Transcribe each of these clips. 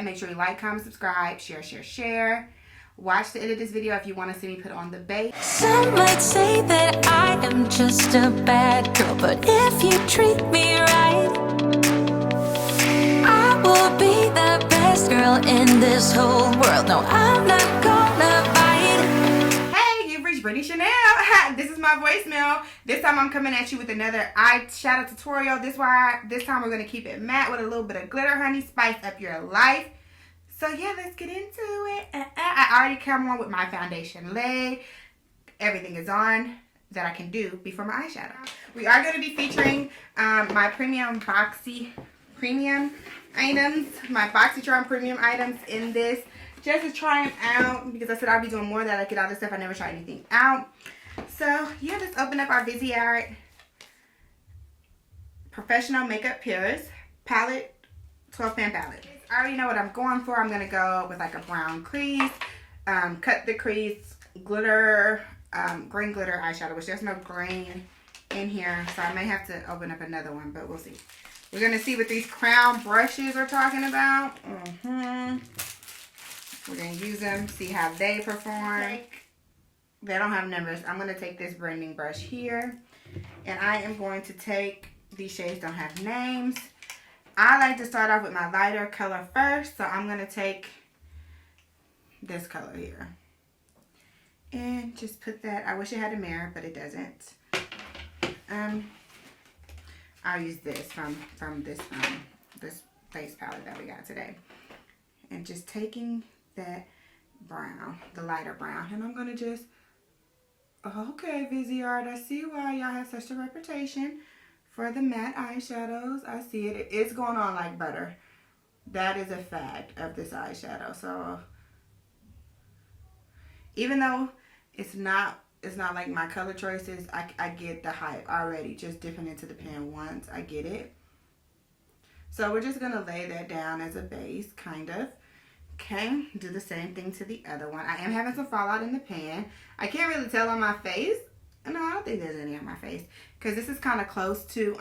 Make sure you like, comment, subscribe, share. Watch the end of this video if you want to see me put on the base. Some might say that I am just a bad girl, but if you treat me right, I will be the best girl in this whole world. No, I'm not gonna bite. Hey, you've reached Brittany Chanel. This is my voicemail. This time I'm coming at you with another eyeshadow tutorial. This time we're going to keep it matte with a little bit of glitter, honey. Spice up your life. So yeah, let's get into it. I already come on with my foundation laid. Everything is on that I can do before my eyeshadow. We are going to be featuring my premium items, my BoxyCharm premium items in this, just to try them out, because I said I'll be doing more that I get all this stuff. I never tried anything out. So yeah, let's open up our Viseart Professional Makeup Pures palette, 12 pan palette. I already know what I'm going for. I'm going to go with like a brown crease, cut the crease, glitter, green glitter eyeshadow, which there's no green in here, so I may have to open up another one, but we'll see. We're going to see what these crown brushes are talking about. We're going to use them, see how they perform. They don't have numbers. I'm going to take this blending brush here, and I am going to take, these shades don't have names. I like to start off with my lighter color first, so I'm going to take this color here. And just put that, I wish it had a mirror, but it doesn't. I'll use this from this face palette that we got today. And just taking that brown, the lighter brown, and I'm going to just, okay, Viseart, I see why y'all have such a reputation for the matte eyeshadows. I see it. It is going on like butter. That is a fact of this eyeshadow. So even though it's not like my color choices, I get the hype already. Just dipping into the pan once, I get it. So we're just gonna lay that down as a base, kind of. Okay, do the same thing to the other one. I am having some fallout in the pan. I can't really tell on my face. No, I don't think there's any on my face, because this is kind of close to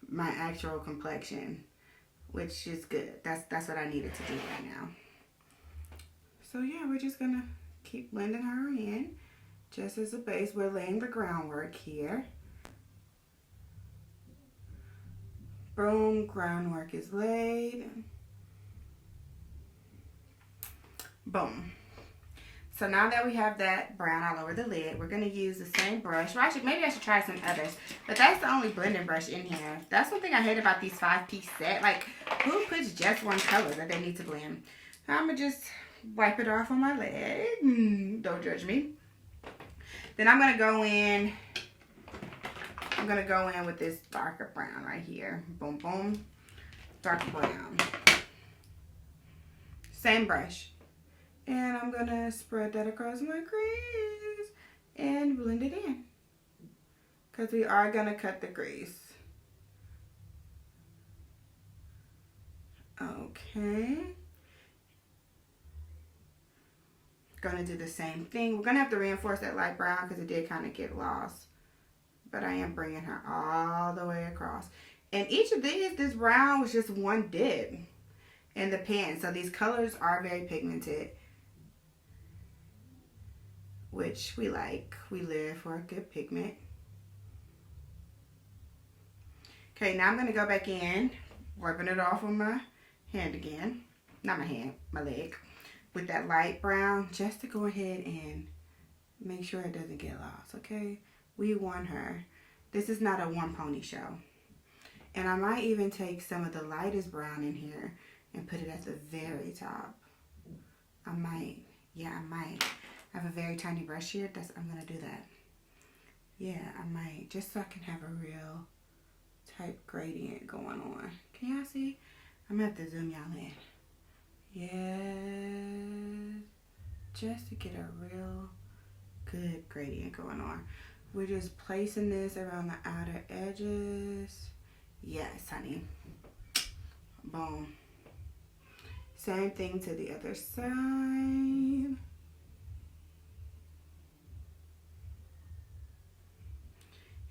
my actual complexion, which is good. That's what I needed to do right now. So yeah, we're just gonna keep blending her in just as a base. We're laying the groundwork here. Boom, groundwork is laid. Boom. So now that we have that brown all over the lid, we're going to use the same brush. Well, maybe I should try some others. But that's the only blending brush in here. That's one thing I hate about these 5-piece set. Like, who puts just one color that they need to blend? I'm going to just wipe it off on my leg. Don't judge me. Then I'm going to go in. I'm going to go in with this darker brown right here. Boom, boom. Dark brown. Same brush. And I'm going to spread that across my crease and blend it in, because we are going to cut the crease. Okay. Going to do the same thing. We're going to have to reinforce that light brown because it did kind of get lost. But I am bringing her all the way across. And each of these, this brown was just one dip in the pan. So these colors are very pigmented, which we like. We live for a good pigment. Okay, now I'm going to go back in, wiping it off with my hand again. Not my hand, my leg. With that light brown, just to go ahead and make sure it doesn't get lost, okay? We want her. This is not a one pony show. And I might even take some of the lightest brown in here and put it at the very top. I might. Yeah, I might. I have a very tiny brush here. I'm going to do that. Yeah, I might. Just so I can have a real type gradient going on. Can y'all see? I'm going to have to zoom y'all in. Yeah. Just to get a real good gradient going on. We're just placing this around the outer edges. Yes, honey. Boom. Same thing to the other side.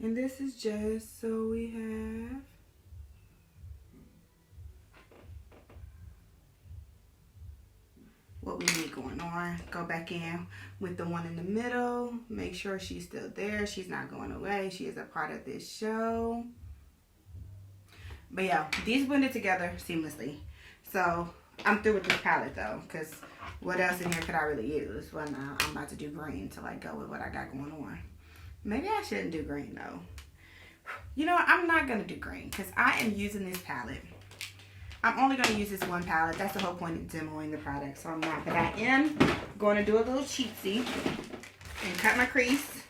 And this is just so we have what we need going on. Go back in with the one in the middle. Make sure she's still there. She's not going away. She is a part of this show. But yeah, these blended together seamlessly. So I'm through with this palette though, because what else in here could I really use? Well, now I'm about to do green to like go with what I got going on. Maybe I shouldn't do green though. You know what? I'm not going to do green because I am using this palette. I'm only going to use this one palette. That's the whole point of demoing the product. So I'm not. But I am going to do a little cheatsy and cut my crease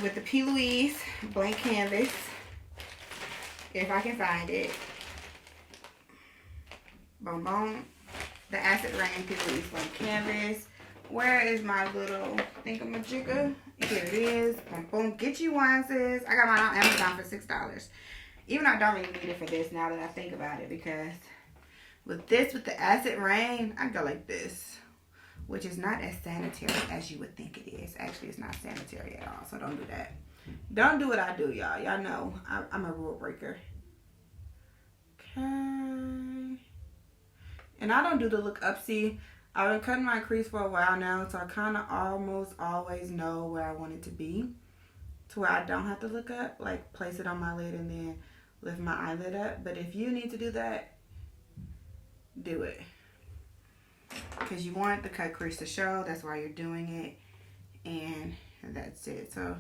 with the P. Louise blank canvas. If I can find it. Boom, boom. The Acid Rain P. Louise blank canvas. Where is my little thingamajigger? Here it is. Boom, boom. Get you one, sis. I got mine on Amazon for $6. Even though I don't really need it for this now that I think about it, because with this, with the Acid Rain, I go like this, which is not as sanitary as you would think it is. Actually, it's not sanitary at all, so don't do that. Don't do what I do, y'all. Y'all know I'm a rule breaker. Okay. And I don't do the look up. See, I've been cutting my crease for a while now, so I kind of almost always know where I want it to be, to where I don't have to look up, like place it on my lid and then lift my eyelid up. But if you need to do that, do it, because you want the cut crease to show. That's why you're doing it, and that's it. So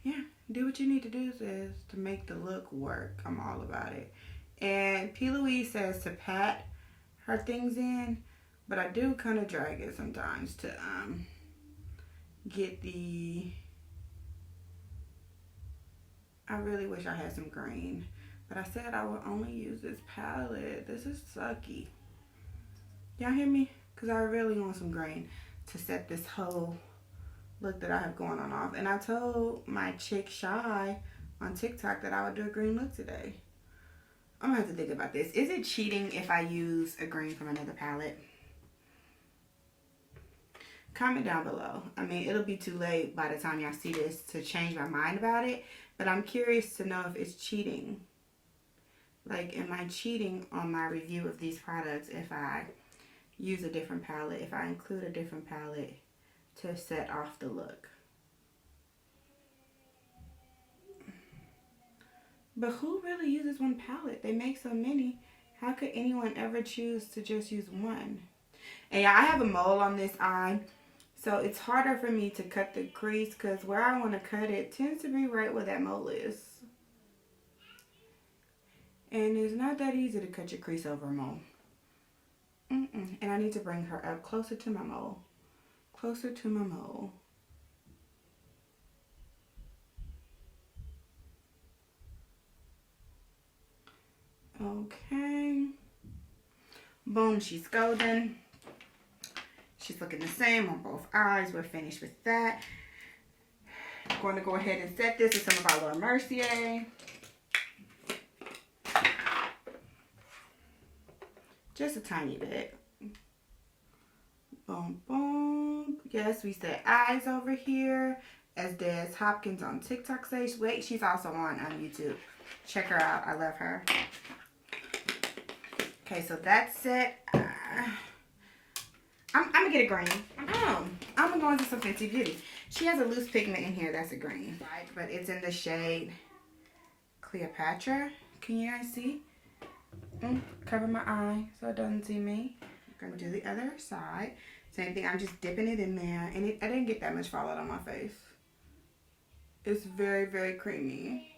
yeah, do what you need to do, sis, to make the look work. I'm all about it. And P. Louise says to pat her things in, but I do kind of drag it sometimes to get the, I really wish I had some green, but I said I would only use this palette. This is sucky. Y'all hear me? Because I really want some green to set this whole look that I have going on off. And I told my chick Shy on TikTok that I would do a green look today. I'm gonna have to think about this. Is it cheating if I use a green from another palette? Comment down below. I mean, it'll be too late by the time y'all see this to change my mind about it, but I'm curious to know if it's cheating. Like, am I cheating on my review of these products if I use a different palette, if I include a different palette to set off the look? But who really uses one palette? They make so many. How could anyone ever choose to just use one? And yeah, I have a mole on this eye, so it's harder for me to cut the crease because where I want to cut it tends to be right where that mole is. And it's not that easy to cut your crease over a mole. And I need to bring her up closer to my mole. Closer to my mole. Okay. Boom, she's golden. She's looking the same on both eyes. We're finished with that. I'm going to go ahead and set this with some of our Laura Mercier. Just a tiny bit. Boom, boom. Yes, we set eyes over here. As Des Hopkins on TikTok says. Wait, she's also on YouTube. Check her out. I love her. Okay, so that's it. I'm going to get a green. I'm going to go into some Fenty Beauty. She has a loose pigment in here. That's a green. Right, but it's in the shade Cleopatra. Can you guys see? Cover my eye so it doesn't see me. I'm going to do the other side. Same thing. I'm just dipping it in there. And I didn't get that much fallout on my face. It's very, very creamy.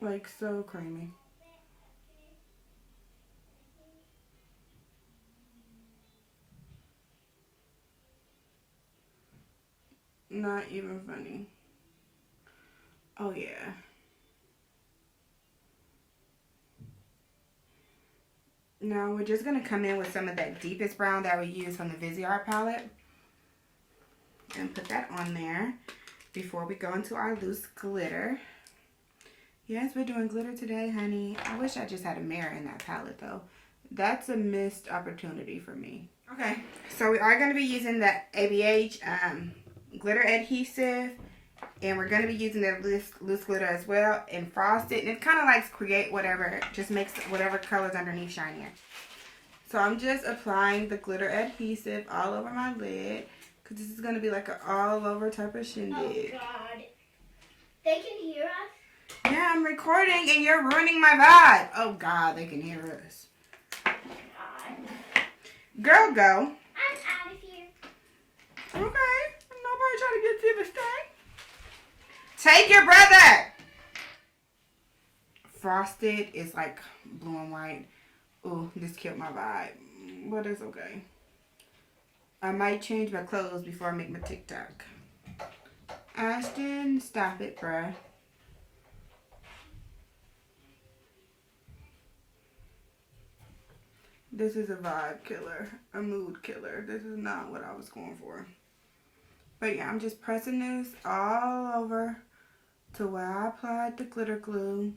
Like, so creamy. Not even funny. Oh, yeah. Now, we're just going to come in with some of that deepest brown that we use from the Viseart palette. And put that on there before we go into our loose glitter. Yes, we're doing glitter today, honey. I wish I just had a mirror in that palette, though. That's a missed opportunity for me. Okay, so we are going to be using the ABH glitter adhesive. And we're going to be using that loose glitter as well and frost it. And it kind of like create whatever, just makes whatever colors underneath shinier. So I'm just applying the glitter adhesive all over my lid. Because this is going to be like an all over type of shindig. Oh God. They can hear us? Yeah, I'm recording and you're ruining my vibe. Oh God, they can hear us. Oh God. Girl, go. I'm out of here. Okay. Nobody trying to get to this thing. Take your brother. Frosted is like blue and white. Ooh, this killed my vibe. But it's okay. I might change my clothes before I make my TikTok. Ashton, stop it, bruh. This is a vibe killer, a mood killer. This is not what I was going for. But yeah, I'm just pressing this all over to where I applied the glitter glue.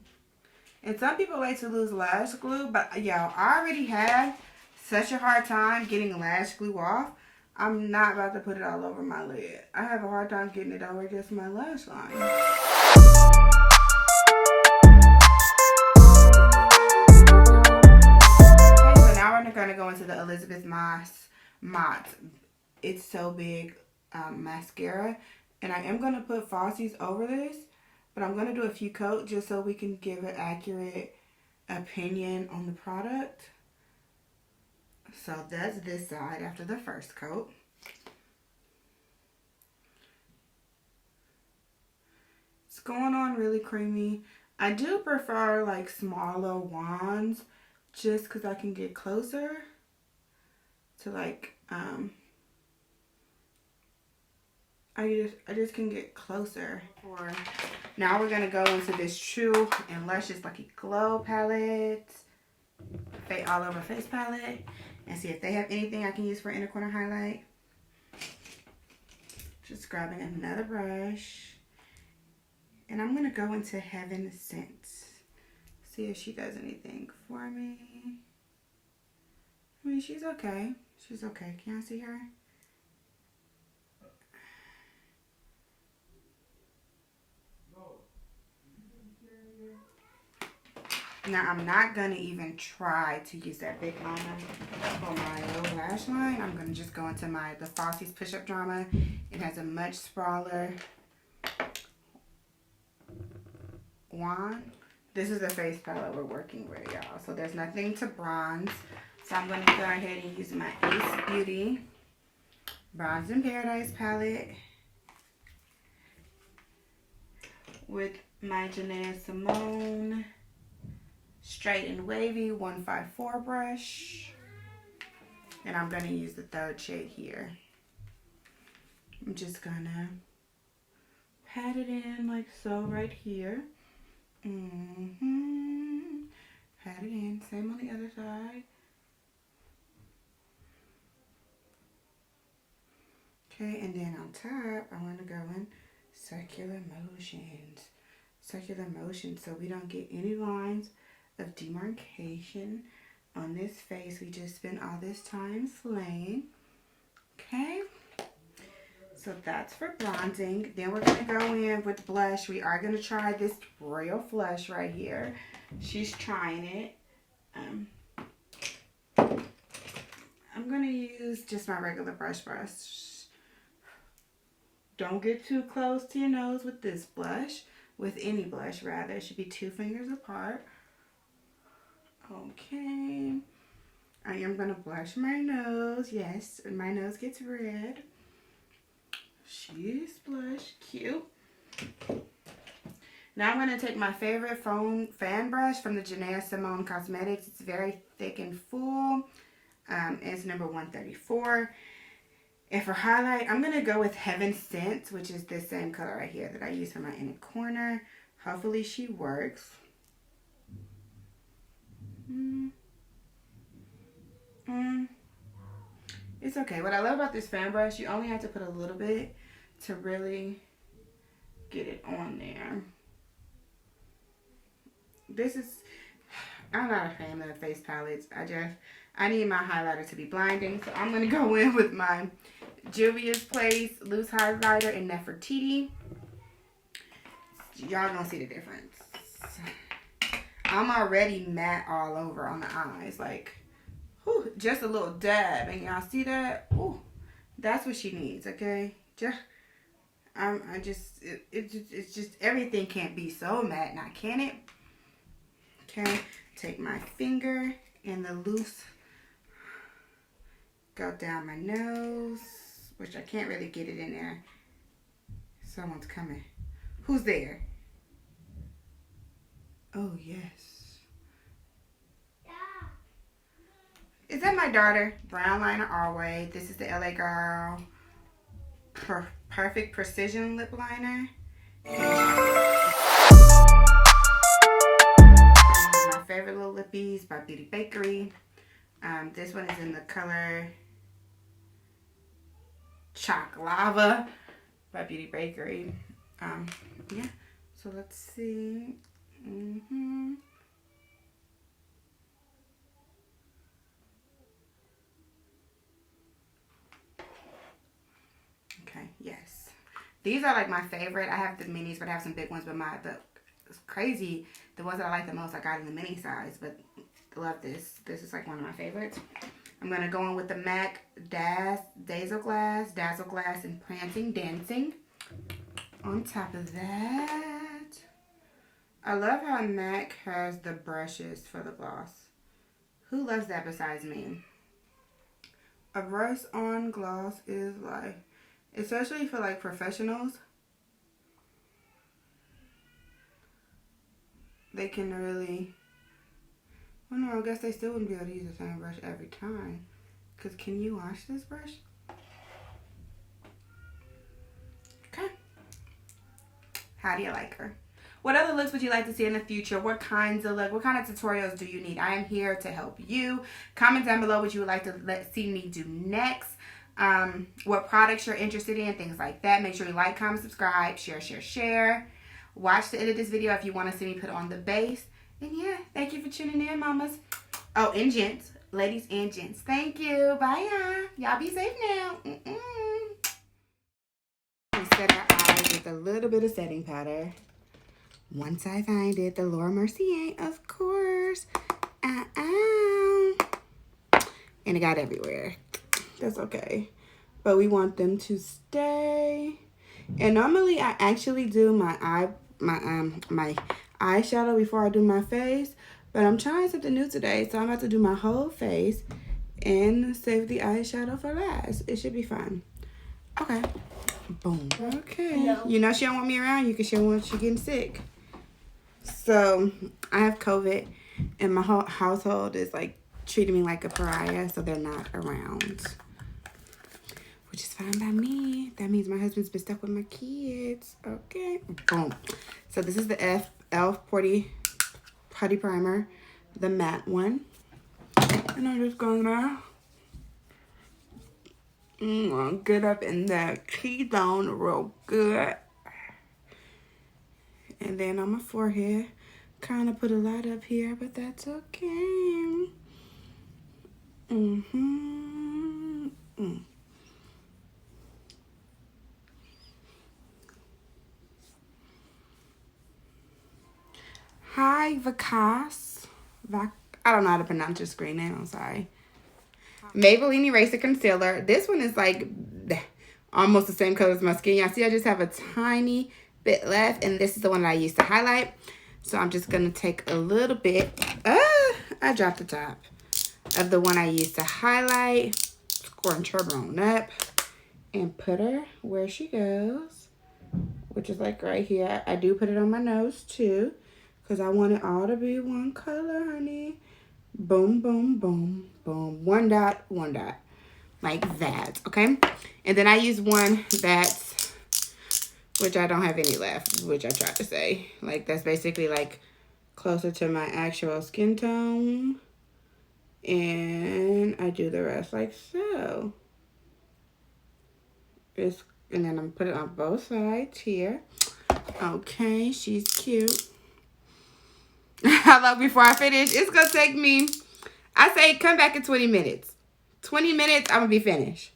And some people like to use lash glue, but y'all, I already have such a hard time getting lash glue off. I'm not about to put it all over my lid. I have a hard time getting it over against my lash line. Okay, so now we're going to go into the Elizabeth Moss Mott. It's So Big mascara. And I am going to put Falsies over this. But I'm going to do a few coats just so we can give an accurate opinion on the product. So that's this side after the first coat. It's going on really creamy. I do prefer like smaller wands just because I can get closer to like, I just can get closer. Now we're going to go into this True and Luscious Lucky Glow palette. All over face palette. And see if they have anything I can use for inner corner highlight. Just grabbing another brush. And I'm going to go into Heaven Sent. See if she does anything for me. I mean, she's okay. She's okay. Can I see her? Now, I'm not going to even try to use that big liner for my low lash line. I'm going to just go into the Falsies Push-Up Drama. It has a much smaller wand. This is the face palette we're working with, y'all. So, there's nothing to bronze. So, I'm going to go ahead and use my Ace Beauty Bronze in Paradise palette with my Janae Simone Straight and Wavy 154 brush. And I'm going to use the third shade here. I'm just going to pat it in like so right here. Pat it in. Same on the other side. Okay, and then on top, I want to go in circular motions. Circular motions so we don't get any lines of demarcation on this face we just spent all this time slaying. Okay, so that's for bronzing. Then we're going to go in with blush. We are going to try this Royal Flush right here. She's trying it. I'm going to use just my regular brush. Don't get too close to your nose with this blush. With any blush rather. It should be 2 fingers apart. Okay, I am going to blush my nose. Yes, and my nose gets red. She's blushed. Cute. Now I'm going to take my favorite fan brush from the Janae Simone Cosmetics. It's very thick and full. It's number 134. And for highlight, I'm going to go with Heaven Sent, which is this same color right here that I use for my inner corner. Hopefully she works. It's okay. What I love about this fan brush, you only have to put a little bit to really get it on there. I'm not a fan of the face palettes. I need my highlighter to be blinding. So I'm going to go in with my Juvia's Place Loose Highlighter in Nefertiti. y'all gonna see the difference. I'm already matte all over on the eyes. Like, whew, just a little dab. And y'all see that? Ooh, that's what she needs, okay? It's just, everything can't be so matte now, can it? Okay, take my finger and the loose, go down my nose, which I can't really get it in there. Someone's coming. Who's there? Oh, yes. Is that my daughter? Brown liner always. This is the LA Girl Perfect Precision Lip Liner. My favorite little lippies by Beauty Bakery. This one is in the color Chalk Lava by Beauty Bakery. Yeah, so let's see. Okay, yes. These are like my favorite. I have the minis, but I have some big ones, but it's crazy. The ones that I like the most, I got in the mini size, but I love this. This is like one of my favorites. I'm going to go in with the MAC Dazzle Glass, and Prancing Dancing. On top of that, I love how MAC has the brushes for the gloss. Who loves that besides me? A brush on gloss is like, especially for like professionals, they can really, well, no, I guess they still wouldn't be able to use the same brush every time. Because can you wash this brush? Okay. How do you like her? What other looks would you like to see in the future? What kind of tutorials do you need? I am here to help you. Comment down below what you would like to see me do next. What products you're interested in, things like that. Make sure you like, comment, subscribe, share. Watch the end of this video if you want to see me put on the base. And yeah, thank you for tuning in, mamas. Oh, and gents. Ladies and gents. Thank you. Bye, y'all. Be safe now. We set our eyes with a little bit of setting powder. Once I find it, the Laura Mercier, of course. And it got everywhere. That's okay. But we want them to stay. And normally I actually do my eyeshadow before I do my face. But I'm trying something new today. So I'm about to do my whole face and save the eyeshadow for last. It should be fun. Okay. Boom. Okay. No. You know she don't want me around you because she don't want you getting sick. So I have COVID and my whole household is like treating me like a pariah, so they're not around. Which is fine by me. That means my husband's been stuck with my kids. Okay. Boom. So this is the e.l.f. Putty Primer, the matte one. And I'm just gonna get up in that T-zone real good. And then on my forehead, kind of put a lot up here, but that's okay. Hi, Vikas. I don't know how to pronounce your screen name. I'm sorry. Maybelline Eraser Concealer. This one is like almost the same color as my skin. Y'all see I just have a tiny bit left. And this is the one that I used to highlight. So I'm just going to take a little bit. I dropped the top of the one I used to highlight. Scrunch her on up. And put her where she goes. Which is like right here. I do put it on my nose too. Because I want it all to be one color, honey. Boom, boom, boom, boom. One dot, one dot. Like that, okay? And then I use one that's, which I don't have any left, which I tried to say. Like, that's basically, like, closer to my actual skin tone. And I do the rest like so. And then I'm put it on both sides here. Okay, she's cute. How long before I finish? It's going to take me, I say come back in 20 minutes. 20 minutes, I'm going to be finished.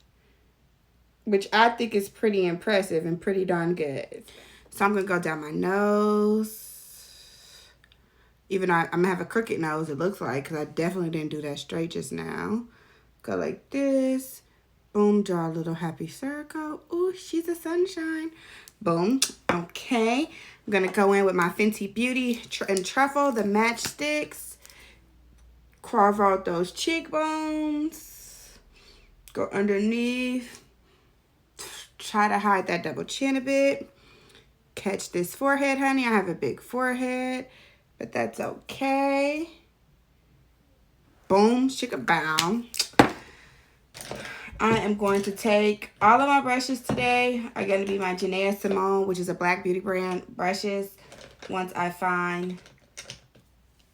Which I think is pretty impressive and pretty darn good. So I'm going to go down my nose. Even though I'm going to have a crooked nose, it looks like, because I definitely didn't do that straight just now. Go like this. Boom, draw a little happy circle. Ooh, she's a sunshine. Boom. Okay. I'm going to go in with my Fenty Beauty and Truffle, the matchsticks. Carve out those cheekbones. Go underneath. Try to hide that double chin a bit. Catch this forehead, honey. I have a big forehead, but that's okay. Boom, shikabow. I am going to take all of my brushes today are going to be my Janae Simone, which is a black beauty brand brushes once I find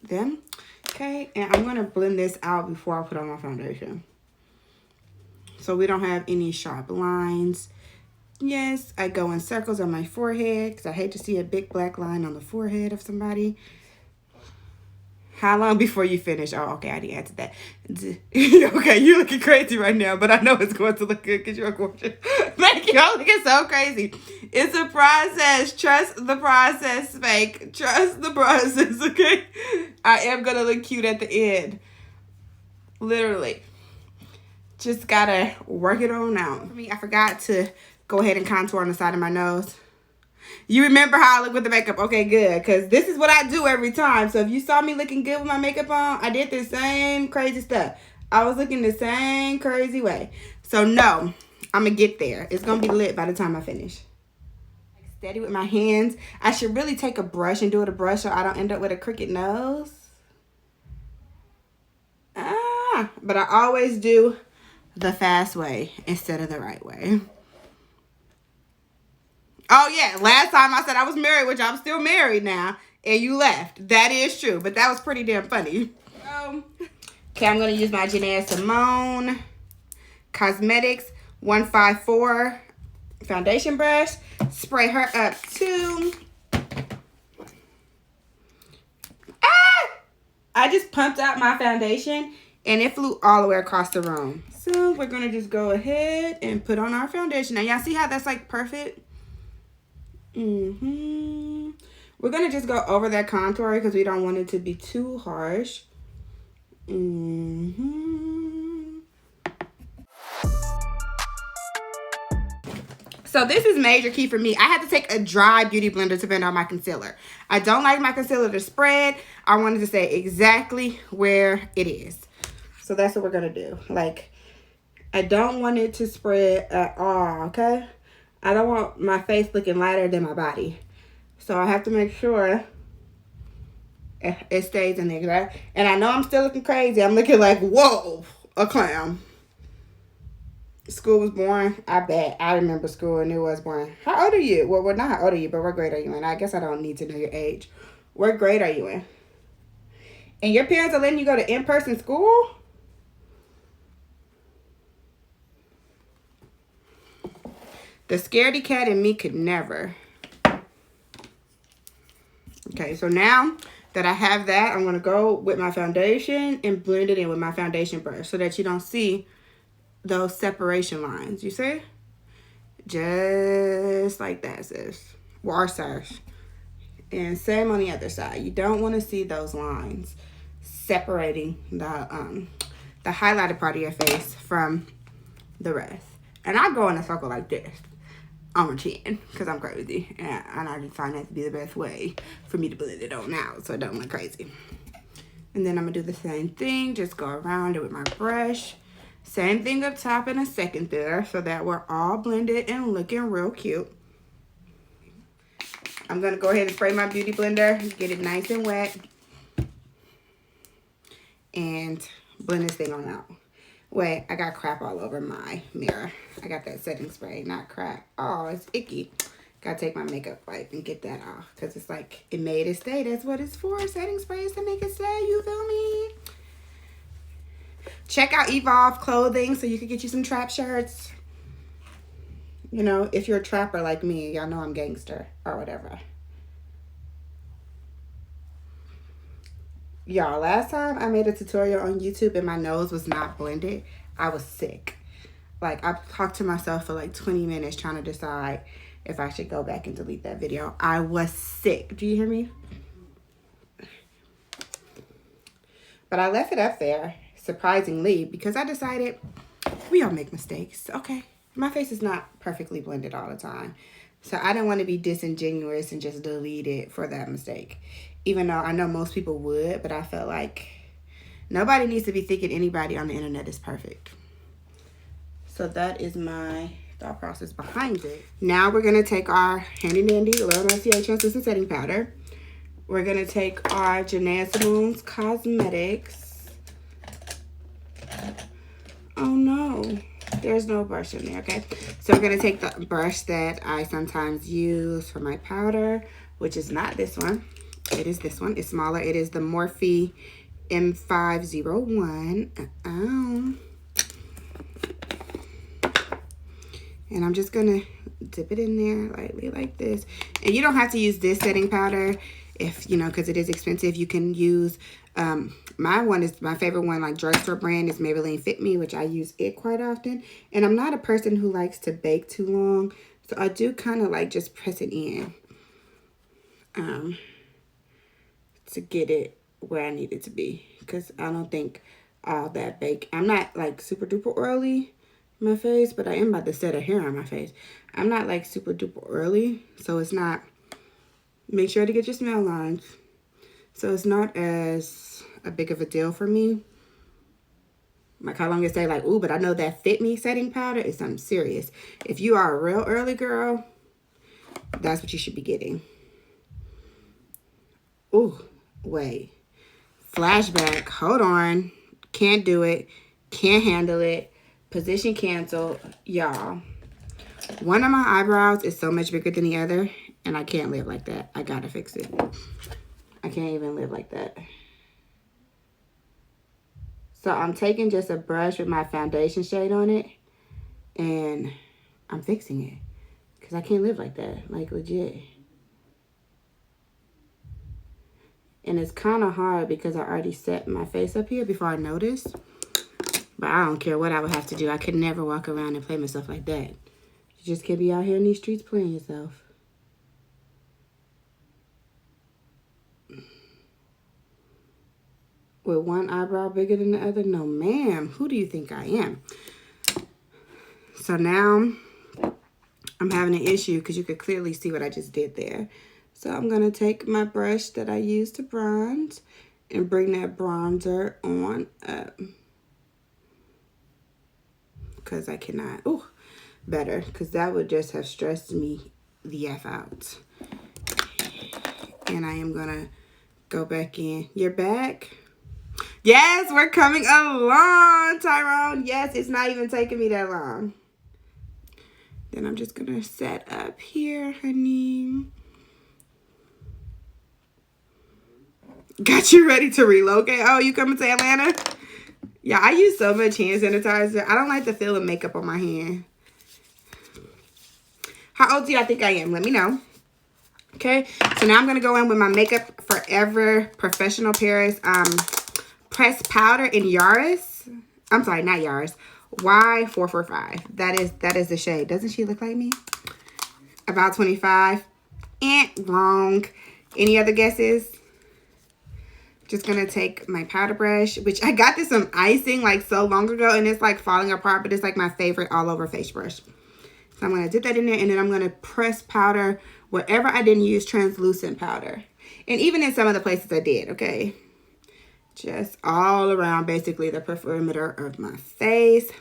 them. Okay, and I'm going to blend this out before I put on my foundation, so we don't have any sharp lines. Yes, I go in circles on my forehead because I hate to see a big black line on the forehead of somebody. How long before you finish? Oh, okay, I already answered that. Okay, you're looking crazy right now, but I know it's going to look good because you're gorgeous. Thank you. I'm looking so crazy. It's a process. Trust the process, fake. Trust the process, okay? I am going to look cute at the end. Literally. Just got to work it on out. For me, I forgot to go ahead and contour on the side of my nose. You remember how I look with the makeup? Okay, good. Because this is what I do every time. So if you saw me looking good with my makeup on, I did the same crazy stuff. I was looking the same crazy way. So no, I'm going to get there. It's going to be lit by the time I finish. Steady with my hands. I should really take a brush and do it a brush so I don't end up with a crooked nose. But I always do the fast way instead of the right way. Oh, yeah. Last time I said I was married, which I'm still married now, and you left. That is true, but that was pretty damn funny. Okay, I'm going to use my Janae Simone Cosmetics 154 foundation brush. Spray her up, too. I just pumped out my foundation, and it flew all the way across the room. So we're going to just go ahead and put on our foundation. Now, y'all see how that's, like, perfect? We're going to just go over that contour because we don't want it to be too harsh. So this is major key for me. I had to take a dry beauty blender to blend out my concealer. I don't like my concealer to spread. I wanted to say exactly where it is. So that's what we're going to do. Like, I don't want it to spread at all, okay? I don't want my face looking lighter than my body. So I have to make sure it stays in there, right? And I know I'm still looking crazy. I'm looking like, whoa, a clown. School was boring. I bet. I remember school and it was boring. How old are you? Well, not how old are you, but what grade are you in? I guess I don't need to know your age. What grade are you in? And your parents are letting you go to in-person school? The scaredy cat in me could never. Okay, so now that I have that, I'm going to go with my foundation and blend it in with my foundation brush so that you don't see those separation lines. You see? Just like that, sis. Or sis. And same on the other side. You don't want to see those lines separating the highlighted part of your face from the rest. And I go in a circle like this on my chin because I'm crazy. And I just find that to be the best way for me to blend it on out so it don't look crazy. And then I'm going to do the same thing. Just go around it with my brush. Same thing up top in a second there so that we're all blended and looking real cute. I'm going to go ahead and spray my beauty blender. Get it nice and wet. And blend this thing on out. Wait, I got crap all over my mirror. I got that setting spray, not crap. Oh, it's icky. Gotta take my makeup wipe and get that off. Because it's like, it made it stay. That's what it's for. Setting spray is to make it stay. You feel me? Check out Evolve Clothing so you can get you some trap shirts. You know, if you're a trapper like me, y'all know I'm gangster or whatever. Y'all, last time I made a tutorial on YouTube and my nose was not blended, I was sick. Like, I talked to myself for like 20 minutes trying to decide, if I should go back and delete that video. I was sick. Do you hear me? But I left it up there, surprisingly, because I decided we all make mistakes, okay? My face is not perfectly blended all the time. So I didn't want to be disingenuous and just delete it for that mistake. Even though I know most people would, but I felt like nobody needs to be thinking anybody on the internet is perfect. So that is my thought process behind it. Now we're going to take our handy dandy Little Messier translucent setting powder. We're going to take our Janae Simone's Cosmetics. Oh no, there's no brush in there, okay? So we're going to take the brush that I sometimes use for my powder, which is not this one. It is this one. It's smaller. It is the Morphe M501. And I'm just going to dip it in there lightly like this. And you don't have to use this setting powder if, you know, because it is expensive. You can use, my favorite one, like drugstore brand, is Maybelline Fit Me, which I use it quite often. And I'm not a person who likes to bake too long. So I do kind of like just press it in to get it where I need it to be. Because I don't think all that bake. I'm not like super duper oily in my face, but I am about to set a hair on my face. I'm not like super duper oily, so it's not. Make sure to get your smell lines. So it's not as a big of a deal for me. Like how long it say like, ooh, but I know that Fit Me setting powder is something serious. If you are a real early girl, that's what you should be getting. Ooh, wait. Flashback. Hold on. Can't do it. Can't handle it. Position cancel. Y'all. One of my eyebrows is so much bigger than the other. And I can't live like that. I gotta fix it. I can't even live like that. So I'm taking just a brush with my foundation shade on it. And I'm fixing it. Because I can't live like that. Like legit. And it's kind of hard because I already set my face up here before I noticed. But I don't care what I would have to do. I could never walk around and play myself like that. You just can't be out here in these streets playing yourself. With one eyebrow bigger than the other? No, ma'am. Who do you think I am? So now I'm having an issue because you could clearly see what I just did there. So I'm going to take my brush that I used to bronze and bring that bronzer on up. Because I cannot. Oh, better. Because that would just have stressed me the F out. And I am going to go back in. You're back? Yes, we're coming along, Tyrone. Yes, it's not even taking me that long. Then I'm just going to set up here, honey. Got you ready to relocate? Oh, you coming to Atlanta? Yeah, I use so much hand sanitizer. I don't like the feel of makeup on my hand. How old do y'all think I am? Let me know. Okay, so now I'm going to go in with my Makeup Forever Professional Paris pressed powder in Yaris. I'm sorry, not Yaris. Y445. That is the shade. Doesn't she look like me? About 25. Wrong. Any other guesses? Just gonna take my powder brush, which I got this from icing like so long ago, and it's like falling apart, but it's like my favorite all over face brush. So I'm gonna dip that in there, and then I'm gonna press powder wherever I didn't use translucent powder, and even in some of the places I did. Okay, just all around basically the perimeter of my face.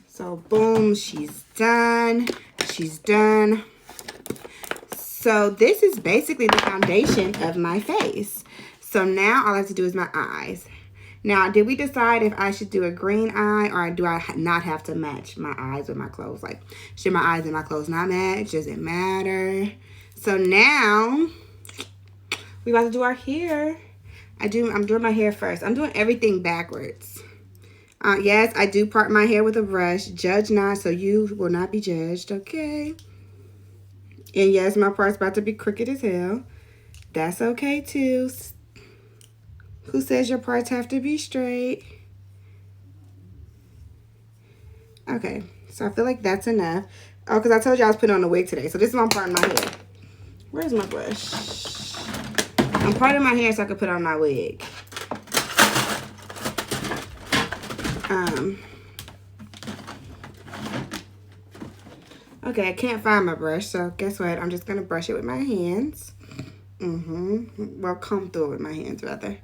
So boom, she's done. She's done. So this is basically the foundation of my face. So now all I have to do is my eyes. Now, did we decide if I should do a green eye or do I not have to match my eyes with my clothes? Like, should my eyes and my clothes not match? Does it matter? So now we about to do our hair. I'm doing my hair first. I'm doing everything backwards. Yes, I do part my hair with a brush. Judge not, so you will not be judged, okay? And yes, my part's about to be crooked as hell. That's okay, too. Who says your parts have to be straight? Okay, So I feel like that's enough. Oh, because I told you I was putting on the wig today. So this is my part of my hair. Where's my brush? I'm parting my hair so I can put on my wig. Okay, I can't find my brush, so guess what? I'm just gonna brush it with my hands. Well, comb through it with my hands rather.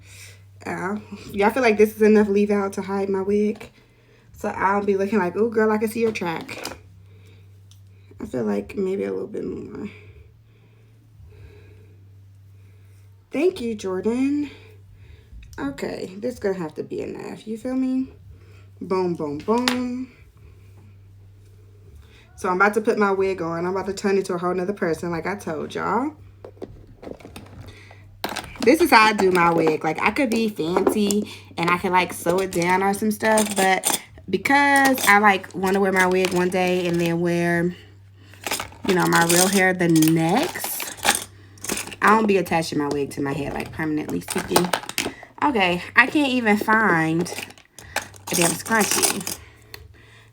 Y'all feel like this is enough leave out to hide my wig? So I'll be looking like, oh girl, I can see your track. I feel like maybe a little bit more. Thank you, Jordan. Okay, this is gonna have to be enough. You feel me? Boom, boom, boom. So I'm about to put my wig on. I'm about to turn into a whole nother person like I told y'all. This is how I do my wig. Like, I could be fancy and I could like sew it down or some stuff, but because I like want to wear my wig one day and then wear, you know, my real hair the next, I don't be attaching my wig to my head like permanently sticking. Okay, I can't even find a damn scrunchie.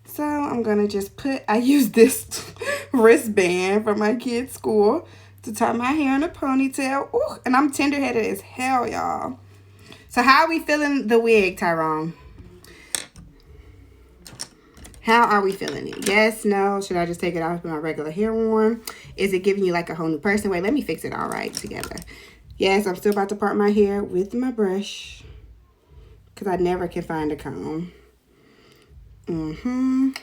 So I'm gonna just I use this wristband from my kid's school to tie my hair in a ponytail. Ooh, and I'm tender-headed as hell, y'all. So how are we feeling the wig, Tyrone? How are we feeling it? Yes, no? Should I just take it off with my regular hair warm? Is it giving you like a whole new person? Wait, let me fix it all right together. Yes, I'm still about to part my hair with my brush because I never can find a comb. Boom.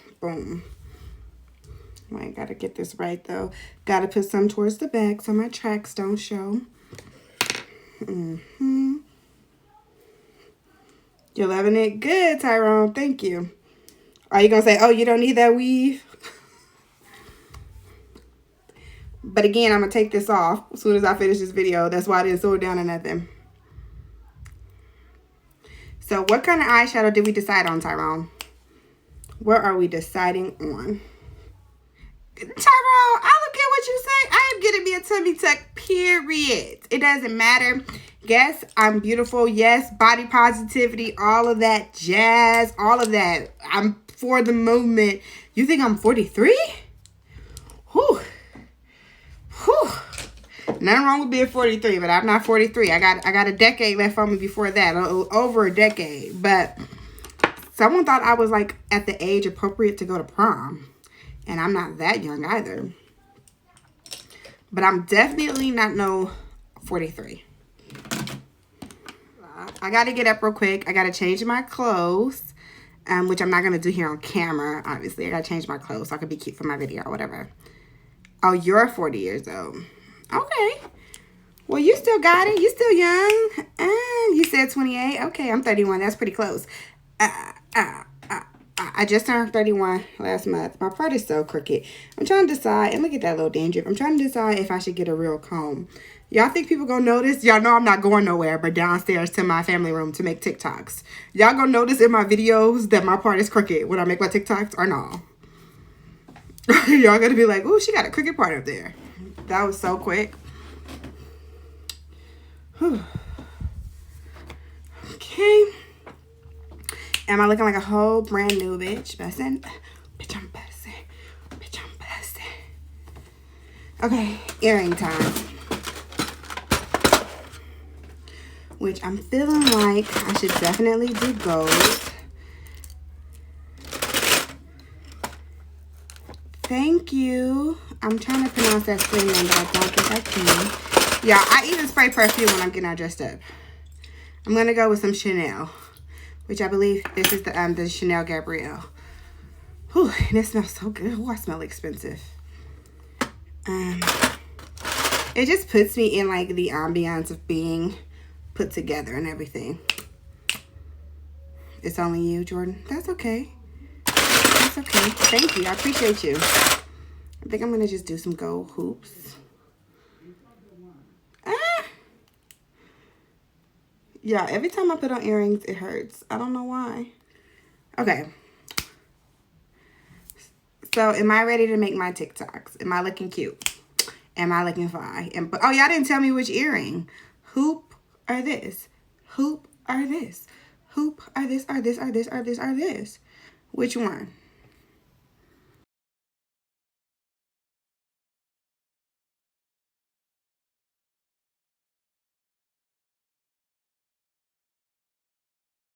I gotta get this right though. Gotta put some towards the back so my tracks don't show. You're loving it? Good, Tyrone. Thank you. Are you gonna say, oh, you don't need that weave? But again, I'm gonna take this off as soon as I finish this video. That's why I didn't sew it down or nothing. So what kind of eyeshadow did we decide on, Tyrone? What are we deciding on? Tyrone, I don't care what you say. I am getting me a tummy tuck, period. It doesn't matter. Yes, I'm beautiful. Yes, body positivity, all of that jazz, all of that. I'm for the movement. You think I'm 43? Whew. Whew. Nothing wrong with being 43, but I'm not 43. I got a decade left on me before that, over a decade. But someone thought I was like at the age appropriate to go to prom. And I'm not that young either. But I'm definitely not no 43. I got to get up real quick. I got to change my clothes. Which I'm not going to do here on camera, obviously. I got to change my clothes so I can be cute for my video or whatever. Oh, you're 40 years old. Okay. Well, you still got it. You still young. You said 28. Okay, I'm 31. That's pretty close. I just turned 31 last month. My part is so crooked. I'm trying to decide, and look at that little dandruff. I'm trying to decide if I should get a real comb. Y'all think people gonna notice? Y'all know I'm not going nowhere but downstairs to my family room to make TikToks. Y'all gonna notice in my videos that my part is crooked when I make my TikToks or no? Y'all gonna be like, ooh, she got a crooked part up there. That was so quick. Whew. Okay. Am I looking like a whole brand new bitch? Bussin'? Bitch, I'm bussin'. Bitch, I'm bussin'. Okay, earring time. Which I'm feeling like I should definitely do gold. Thank you. I'm trying to pronounce that spray name, but I don't think I can. Yeah, I even spray perfume when I'm getting all dressed up. I'm going to go with some Chanel. Which I believe this is the Chanel Gabrielle. Whew, and it smells so good. Oh, I smell expensive. It just puts me in like the ambiance of being put together and everything. It's only you, Jordan. That's okay. That's okay. Thank you. I appreciate you. I think I'm going to just do some gold hoops. Yeah, every time I put on earrings, it hurts. I don't know why. Okay. So, am I ready to make my TikToks? Am I looking cute? Am I looking fly? Oh, y'all didn't tell me which earring. Hoop or this? Hoop or this? Hoop or this or this or this or this or this? Which one?